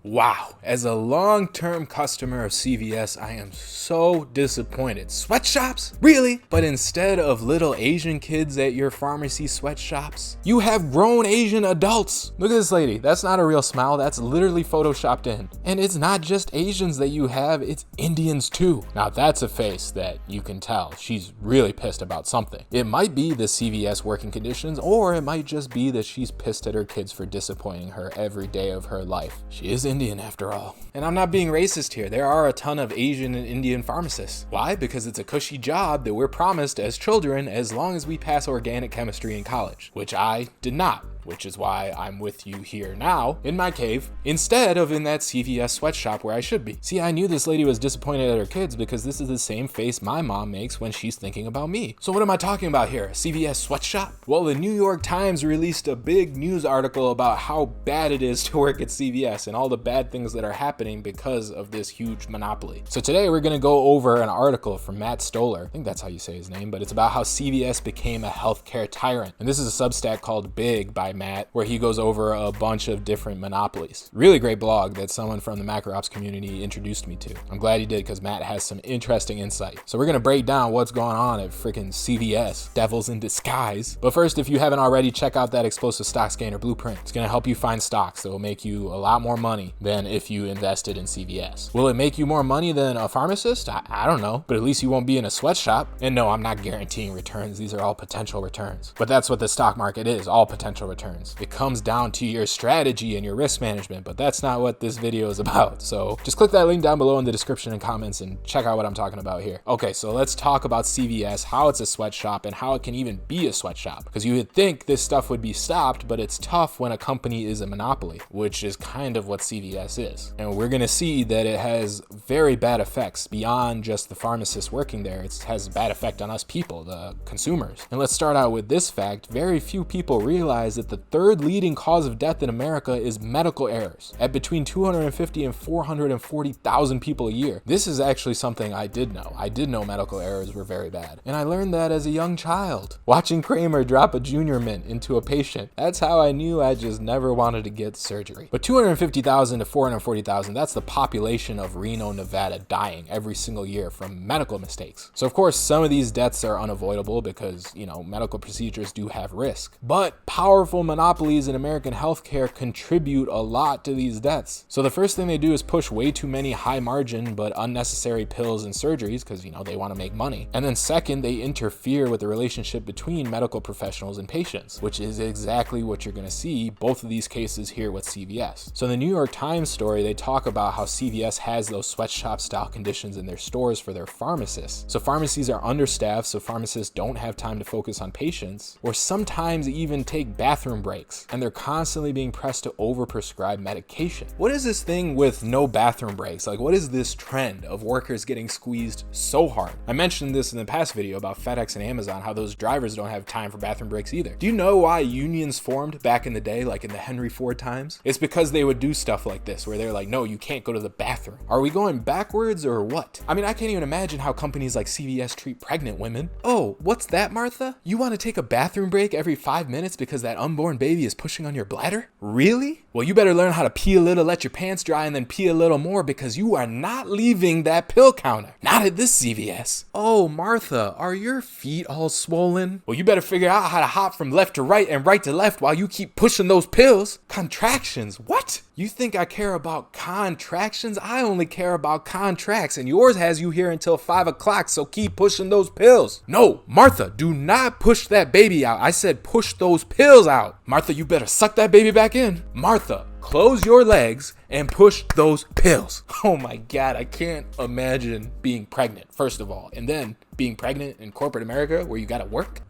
Wow, as a long-term customer of CVS, I am so disappointed. Sweatshops? Really? But instead of little Asian kids at your pharmacy sweatshops, you have grown Asian adults. Look at this lady. That's not a real smile. That's literally photoshopped in. And it's not just Asians that you have, it's Indians too. Now that's a face that you can tell she's really pissed about something. It might be the CVS working conditions, or it might just be that she's pissed at her kids for disappointing her every day of her life. She is Indian after all. And I'm not being racist here. There are a ton of Asian and Indian pharmacists. Why? Because it's a cushy job that we're promised as children as long as we pass organic chemistry in college, which I did not. Which is why I'm with you here now in my cave instead of in that CVS sweatshop where I should be. See, I knew this lady was disappointed at her kids because this is the same face my mom makes when she's thinking about me. So what am I talking about here? A CVS sweatshop? Well, the New York Times released a big news article about how bad it is to work at CVS and all the bad things that are happening because of this huge monopoly. So today we're gonna go over an article from Matt Stoller. I think that's how you say his name, but it's about how CVS became a healthcare tyrant. And this is a Substack called Big by Matt, where he goes over a bunch of different monopolies. Really great blog that someone from the macro ops community introduced me to. I'm glad he did because Matt has some interesting insight. So we're gonna break down what's going on at freaking CVS, devils in disguise. But first, if you haven't already, check out that explosive stock scanner blueprint. It's gonna help you find stocks that will make you a lot more money than if you invested in CVS. Will it make you more money than a pharmacist? I don't know, but at least you won't be in a sweatshop. And no, I'm not guaranteeing returns. These are all potential returns. But that's what the stock market is, all potential returns. It comes down to your strategy and your risk management, but that's not what this video is about. So just click that link down below in the description and comments and check out what I'm talking about here. Okay, so let's talk about CVS, how it's a sweatshop and how it can even be a sweatshop. Because you would think this stuff would be stopped, but it's tough when a company is a monopoly, which is kind of what CVS is. And we're gonna see that it has very bad effects beyond just the pharmacists working there. It has a bad effect on us people, the consumers. And let's start out with this fact. Very few people realize that the third leading cause of death in America is medical errors at between 250 and 440,000 people a year. This is actually something I did know. I did know medical errors were very bad. And I learned that as a young child, watching Kramer drop a junior mint into a patient. That's how I knew I just never wanted to get surgery. But 250,000 to 440,000, that's the population of Reno, Nevada dying every single year from medical mistakes. So of course, some of these deaths are unavoidable because, medical procedures do have risk. But powerful monopolies in American healthcare contribute a lot to these deaths. So the first thing they do is push way too many high margin but unnecessary pills and surgeries because they want to make money. And then second, they interfere with the relationship between medical professionals and patients, which is exactly what you're going to see both of these cases here with CVS. So in the New York Times story, they talk about how CVS has those sweatshop style conditions in their stores for their pharmacists. So pharmacies are understaffed, so pharmacists don't have time to focus on patients, or sometimes even take bathroom breaks, and they're constantly being pressed to overprescribe medication. What is this thing with no bathroom breaks? Like, what is this trend of workers getting squeezed so hard? I mentioned this in the past video about FedEx and Amazon, how those drivers don't have time for bathroom breaks either. Do you know why unions formed back in the day, like in the Henry Ford times? It's because they would do stuff like this, where they're like, no, you can't go to the bathroom. Are we going backwards or what? I mean, I can't even imagine how companies like CVS treat pregnant women. Oh, what's that, Martha? You want to take a bathroom break every 5 minutes because that unborn baby is pushing on your bladder? Really? Well, you better learn how to pee a little, let your pants dry, and then pee a little more because you are not leaving that pill counter. Not at this CVS. Oh, Martha, are your feet all swollen? Well, you better figure out how to hop from left to right and right to left while you keep pushing those pills. Contractions? What? You think I care about contractions? I only care about contracts, and yours has you here until 5 o'clock, so keep pushing those pills. No, Martha, do not push that baby out. I said push those pills out. Martha, you better suck that baby back in. Martha, close your legs and push those pills. Oh my God, I can't imagine being pregnant, first of all, and then being pregnant in corporate America where you gotta work.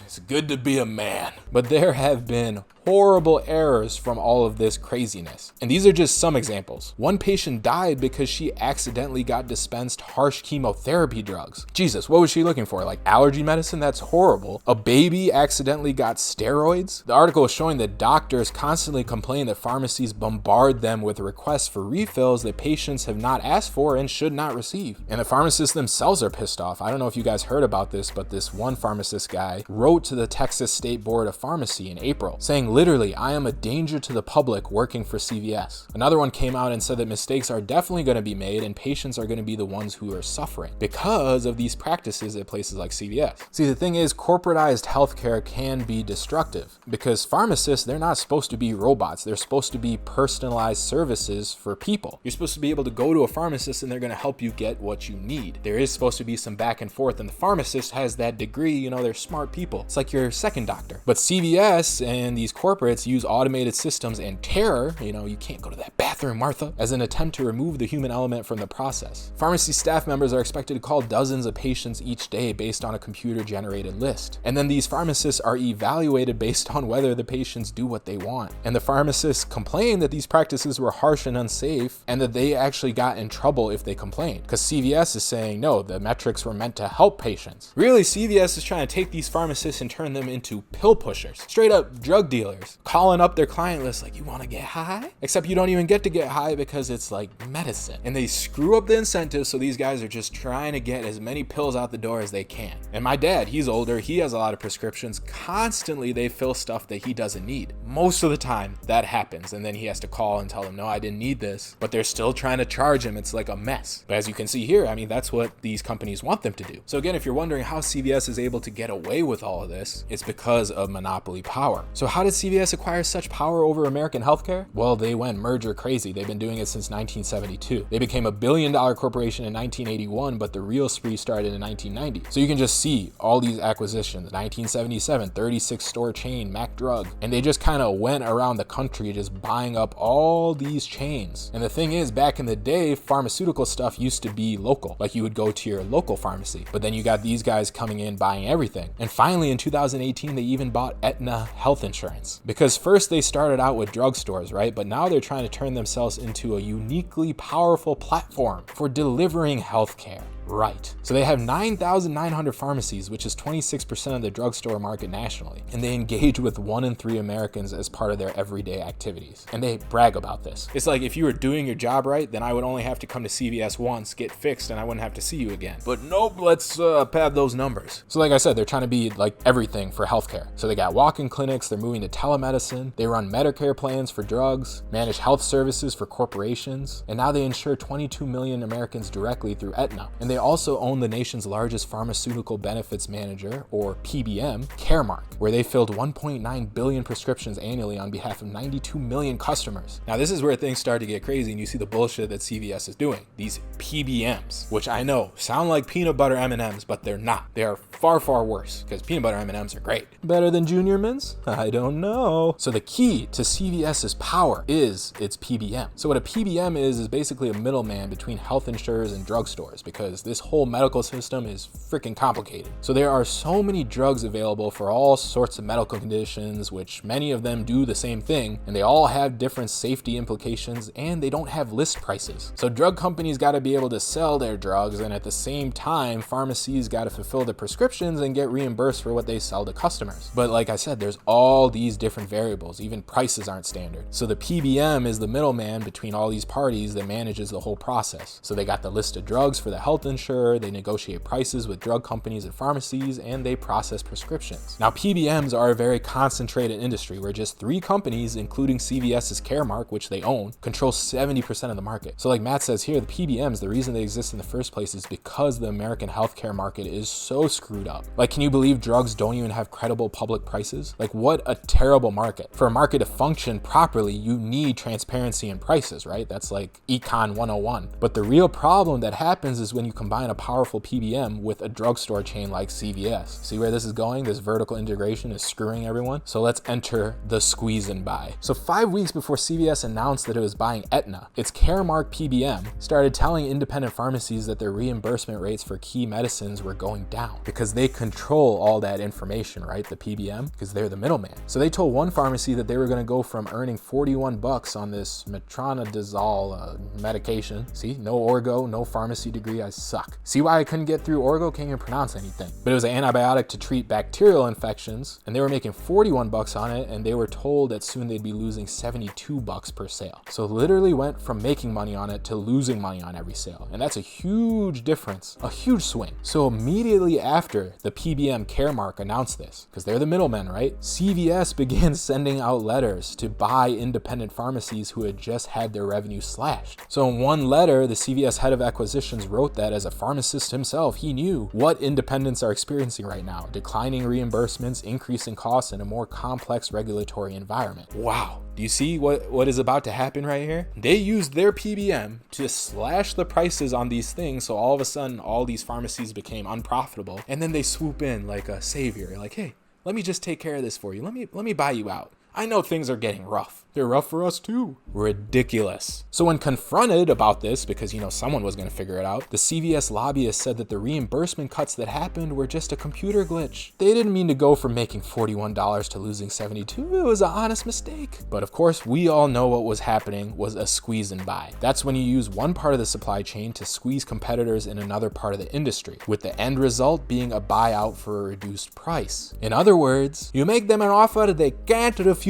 It's good to be a man. But there have been horrible errors from all of this craziness. And these are just some examples. One patient died because she accidentally got dispensed harsh chemotherapy drugs. Jesus, what was she looking for? Like allergy medicine? That's horrible. A baby accidentally got steroids. The article is showing that doctors constantly complain that pharmacies bombard them with requests for refills that patients have not asked for and should not receive. And the pharmacists themselves are pissed off. I don't know if you guys heard about this, but this one pharmacist guy wrote to the Texas State Board of Pharmacy in April saying, literally, I am a danger to the public working for CVS. Another one came out and said that mistakes are definitely going to be made and patients are going to be the ones who are suffering because of these practices at places like CVS. See, the thing is, corporatized healthcare can be destructive because pharmacists, they're not supposed to be robots. They're supposed to be personalized services for people. You're supposed to be able to go to a pharmacist and they're going to help you get what you need. There is supposed to be some back and forth, and the pharmacist has that degree, they're smart people. It's like your second doctor. But CVS and these corporates use automated systems and terror, you can't go to that bathroom, Martha, as an attempt to remove the human element from the process. Pharmacy staff members are expected to call dozens of patients each day based on a computer-generated list. And then these pharmacists are evaluated based on whether the patients do what they want. And the pharmacists complain that these practices were harsh and unsafe and that they actually got in trouble if they complained. Because CVS is saying, no, the metrics were meant to help patients. Really, CVS is trying to take these pharmacists and turn them into pill pushers. Straight up drug dealers. Calling up their client list like, you want to get high? Except you don't even get to get high because it's like medicine. And they screw up the incentives, so these guys are just trying to get as many pills out the door as they can. And my dad, he's older, he has a lot of prescriptions. Constantly they fill stuff that he doesn't need. Most of the time that happens, and then he has to call and tell them, no, I didn't need this, but they're still trying to charge him. It's like a mess. But as you can see here, that's what these companies want them to do. So again, if you're wondering how CVS is able to get away with all of this, it's because of monopoly power. So how did CVS acquire such power over American healthcare? Well, they went merger crazy. They've been doing it since 1972. They became a billion-dollar corporation in 1981, but the real spree started in 1990. So you can just see all these acquisitions. 1977, 36-store chain, Mac Drug. And they just kind of went around the country just buying up all these chains. And the thing is, back in the day, pharmaceutical stuff used to be local. Like you would go to your local pharmacy. But then you got these guys coming in buying everything. And finally, in 2018, they even bought Aetna health insurance. Because first they started out with drugstores, right? But now they're trying to turn themselves into a uniquely powerful platform for delivering healthcare. Right. So they have 9,900 pharmacies, which is 26% of the drugstore market nationally. And they engage with 1 in 3 Americans as part of their everyday activities. And they brag about this. It's like if you were doing your job right, then I would only have to come to CVS once, get fixed, and I wouldn't have to see you again. But nope, let's pad those numbers. So like I said, they're trying to be like everything for healthcare. So they got walk-in clinics, they're moving to telemedicine, they run Medicare plans for drugs, manage health services for corporations, and now they insure 22 million Americans directly through Aetna. And they also own the nation's largest pharmaceutical benefits manager, or PBM, Caremark, where they filled 1.9 billion prescriptions annually on behalf of 92 million customers. Now this is where things start to get crazy and you see the bullshit that CVS is doing. These PBMs, which I know sound like peanut butter M&Ms, but they're not. They are far, far worse because peanut butter M&Ms are great. Better than Junior Mints? I don't know. So the key to CVS's power is its PBM. So what a PBM is basically a middleman between health insurers and drugstores, because this whole medical system is freaking complicated. So there are so many drugs available for all sorts of medical conditions, which many of them do the same thing, and they all have different safety implications, and they don't have list prices. So drug companies got to be able to sell their drugs, and at the same time, pharmacies got to fulfill the prescriptions and get reimbursed for what they sell to customers. But like I said, there's all these different variables. Even prices aren't standard. So the PBM is the middleman between all these parties that manages the whole process. So they got the list of drugs for the health insurer, they negotiate prices with drug companies and pharmacies, and they process prescriptions. Now PBMs are a very concentrated industry where just 3 companies, including CVS's Caremark, which they own, control 70% of the market. So like Matt says here, the PBMs, the reason they exist in the first place is because the American healthcare market is so screwed up. Like, can you believe drugs don't even have credible public prices? Like, what a terrible market. For a market to function properly, you need transparency in prices, right? That's like Econ 101. But the real problem that happens is when you combine a powerful PBM with a drugstore chain like CVS. See where this is going? This vertical integration is screwing everyone. So let's enter the squeeze and buy. So 5 weeks before CVS announced that it was buying Aetna, its Caremark PBM started telling independent pharmacies that their reimbursement rates for key medicines were going down because they control all that information, right? The PBM, because they're the middleman. So they told one pharmacy that they were going to go from earning 41 bucks on this metronidazole medication. See, no orgo, no pharmacy degree. I suck. See why I couldn't get through Orgo? Can't even pronounce anything. But it was an antibiotic to treat bacterial infections, and they were making 41 bucks on it, and they were told that soon they'd be losing 72 bucks per sale. So literally went from making money on it to losing money on every sale. And that's a huge difference, a huge swing. So immediately after the PBM Caremark announced this, because they're the middlemen, right? CVS began sending out letters to buy independent pharmacies who had just had their revenue slashed. So in one letter, the CVS head of acquisitions wrote that as a pharmacist himself, he knew what independents are experiencing right now: declining reimbursements, increasing costs, and a more complex regulatory environment. Wow. Do you see what is about to happen right here? They used their PBM to slash the prices on these things, so all of a sudden all these pharmacies became unprofitable, and then they swoop in like a savior, like, hey, let me just take care of this for you. Let me buy you out. I know things are getting rough. They're rough for us too. Ridiculous. So when confronted about this, because someone was going to figure it out, the CVS lobbyist said that the reimbursement cuts that happened were just a computer glitch. They didn't mean to go from making $41 to losing 72. It was an honest mistake. But of course, we all know what was happening was a squeeze and buy. That's when you use one part of the supply chain to squeeze competitors in another part of the industry, with the end result being a buyout for a reduced price. In other words, you make them an offer they can't refuse.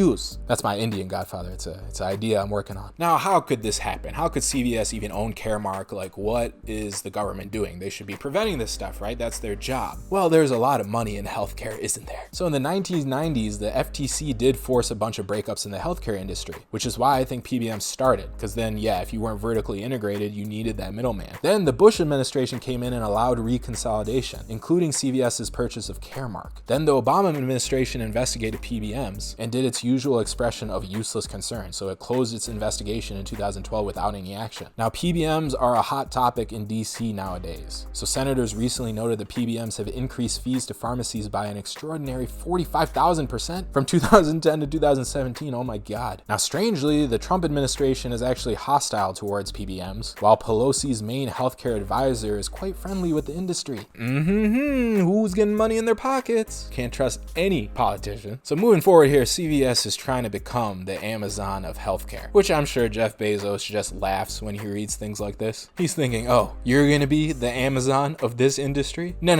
That's my Indian godfather. It's an idea I'm working on. Now, how could this happen? How could CVS even own Caremark? Like, what is the government doing? They should be preventing this stuff, right? That's their job. Well, there's a lot of money in healthcare, isn't there? So in the 1990s, the FTC did force a bunch of breakups in the healthcare industry, which is why I think PBM started. Because then, if you weren't vertically integrated, you needed that middleman. Then the Bush administration came in and allowed reconsolidation, including CVS's purchase of Caremark. Then the Obama administration investigated PBMs and did its usual expression of useless concern, so it closed its investigation in 2012 without any action. Now, PBMs are a hot topic in DC nowadays. So senators recently noted that PBMs have increased fees to pharmacies by an extraordinary 45,000% from 2010 to 2017. Oh my God. Now, strangely, the Trump administration is actually hostile towards PBMs, while Pelosi's main healthcare advisor is quite friendly with the industry. Who's getting money in their pockets? Can't trust any politician. So moving forward here, CVS is trying to become the Amazon of healthcare, which I'm sure Jeff Bezos just laughs when he reads things like this. He's thinking, oh, you're gonna be the Amazon of this industry? No.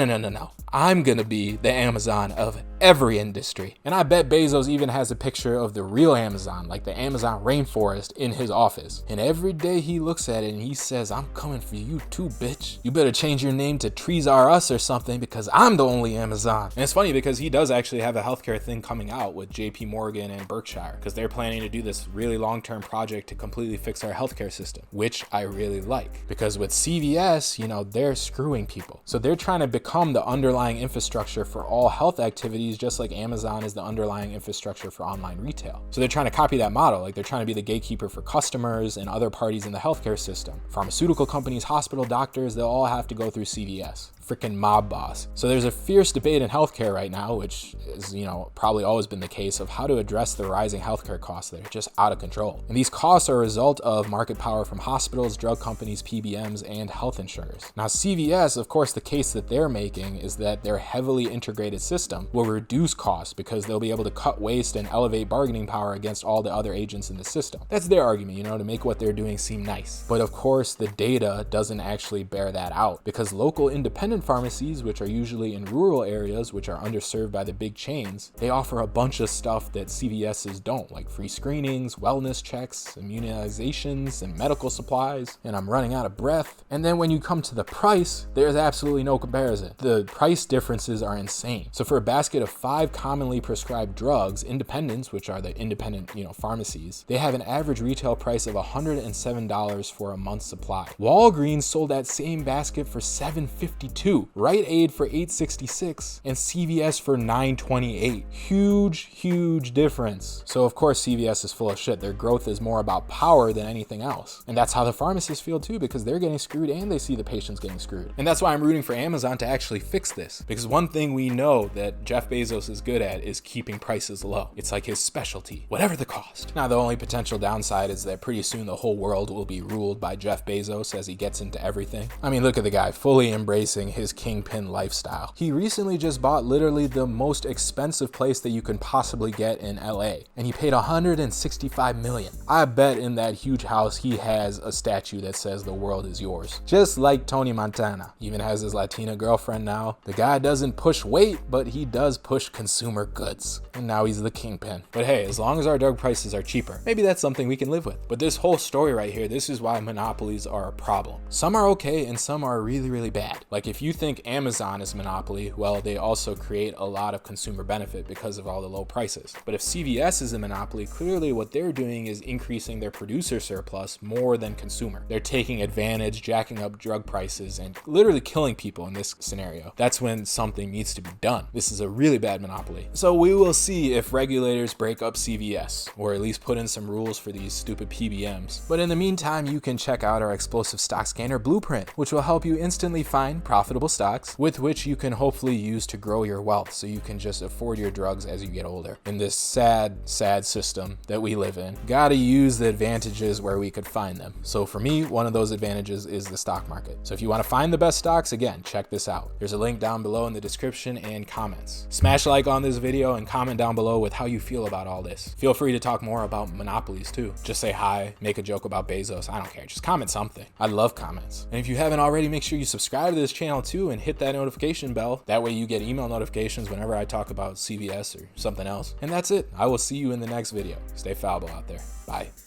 I'm gonna be the Amazon of every industry. And I bet Bezos even has a picture of the real Amazon, like the Amazon rainforest, in his office. And every day he looks at it and he says, I'm coming for you too, bitch. You better change your name to Trees Are Us or something, because I'm the only Amazon. And it's funny because he does actually have a healthcare thing coming out with JP Morgan and Berkshire, because they're planning to do this really long-term project to completely fix our healthcare system, which I really like. Because with CVS, they're screwing people. So they're trying to become the underlying infrastructure for all health activities, just like Amazon is the underlying infrastructure for online retail. So they're trying to copy that model. Like, they're trying to be the gatekeeper for customers and other parties in the healthcare system. Pharmaceutical companies, hospital doctors, they'll all have to go through CVS. Freaking mob boss. So there's a fierce debate in healthcare right now, which is, probably always been the case, of how to address the rising healthcare costs that are just out of control. And these costs are a result of market power from hospitals, drug companies, PBMs, and health insurers. Now, CVS, of course, the case that they're making is that their heavily integrated system will reduce costs because they'll be able to cut waste and elevate bargaining power against all the other agents in the system. That's their argument, to make what they're doing seem nice. But of course, the data doesn't actually bear that out, because local independent pharmacies, which are usually in rural areas which are underserved by the big chains, they offer a bunch of stuff that CVS's don't, like free screenings, wellness checks, immunizations, and medical supplies. And I'm running out of breath. And then when you come to the price, there's absolutely no comparison. The price differences are insane. So for a basket of 5 commonly prescribed drugs, independents, which are the independent, pharmacies, they have an average retail price of $107 for a month's supply. Walgreens sold that same basket for $7.52, Rite Aid for $8.66, and CVS for $9.28. Huge difference. So of course CVS is full of shit. Their growth is more about power than anything else. And that's how the pharmacists feel too, because they're getting screwed and they see the patients getting screwed. And that's why I'm rooting for Amazon to actually fix this, because one thing we know that Jeff Bezos is good at is keeping prices low. It's like his specialty, whatever the cost. Now, the only potential downside is that pretty soon the whole world will be ruled by Jeff Bezos as he gets into everything. I mean, look at the guy fully embracing his kingpin lifestyle. He recently just bought literally the most expensive place that you can possibly get in LA, and he paid $165 million. I bet in that huge house he has a statue that says the world is yours. Just like Tony Montana. He even has his Latina girlfriend now. The guy doesn't push weight, but he does push consumer goods. And now he's the kingpin. But hey, as long as our drug prices are cheaper, maybe that's something we can live with. But this whole story right here, this is why monopolies are a problem. Some are okay and some are really, really bad. Like if you think Amazon is a monopoly, well, they also create a lot of consumer benefit because of all the low prices. But if CVS is a monopoly, clearly what they're doing is increasing their producer surplus more than consumer. They're taking advantage, jacking up drug prices, and literally killing people in this scenario. That's when something needs to be done. This is a really bad monopoly. So we will see if regulators break up CVS, or at least put in some rules for these stupid PBMs. But in the meantime, you can check out our explosive stock scanner blueprint, which will help you instantly find profitable stocks with which you can hopefully use to grow your wealth so you can just afford your drugs as you get older. In this sad system that we live in, gotta use the advantages where we could find them. So for me, one of those advantages is the stock market. So if you want to find the best stocks, again, check this out. There's a link down below in the description and comments. Smash a like on this video and comment down below with how you feel about all this. Feel free to talk more about monopolies too. Just say hi, make a joke about Bezos, I don't care, just comment something. I love comments. And if you haven't already, make sure you subscribe to this channel too and hit that notification bell. That way you get email notifications whenever I talk about CVS or something else. And that's it. I will see you in the next video. Stay fallible out there. Bye.